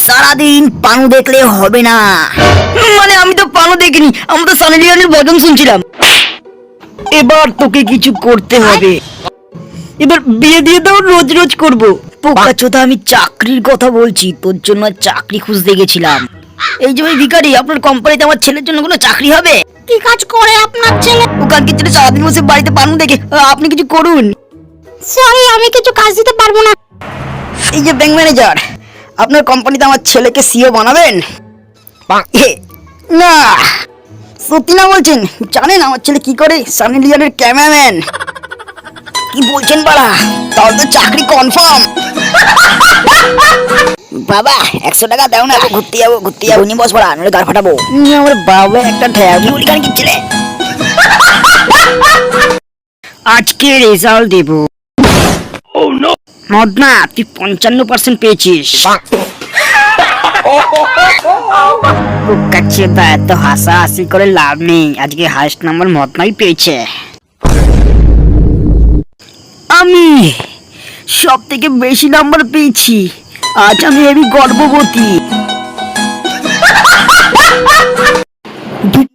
সারাদিন পানু দেখলে হবে না। মানে আমি তো পানু দেখিনি, আমি তো সানি লিওনের ভজন শুনছিলাম। এবার তোকে কিছু করতে হবে। এবার বিয়ে দিয়ে দাও, রোজ রোজ করবো। পোকা চোদা, আমি চাকরির কথা বলছি, তোর জন্য চাকরি খুঁজতে গেছিলাম। এই যে ওই ভিখারি, আপনার কোম্পানিতে আমার ছেলের জন্য কোনো চাকরি হবে? কি কাজ করে আপনার ছেলে? ওখানকে ছেলে সারাদিন বসে বাড়িতে পানু দেখে, আপনি কিছু করুন। সরি, আমি কিছু কাজ দিতে পারবো না। এই যে ব্যাংক ম্যানেজার, আপনার কোম্পানিতে আমার ছেলেকে সিও বানাবেন? না, সত্যি না বলছেন? জানেন আমার ছেলে কি করে? সানি লিওনের ক্যামেরাম্যান। কি বলছেন বাড়া? তাহলে তো চাকরি কনফার্ম। বাবা 100 টাকা দাও না, ঘুরতে যাবো নি বস পড়া, নইলে গাড় ফাটাবো। আমার বাবা একটা ঠ্যাবলি উলিখান কি ছেলে। আজকে রেজাল্ট দেবো। মদনা, তুই 55% পেয়েছিস। এত হাসাহাসি করে লাভ নেই, আজকে হাইস্ট নাম্বার মদনাই পেয়েছে। আমি সব থেকে বেশি নাম্বার পেয়েছি, আজ আমি হেবি গর্ভবতী।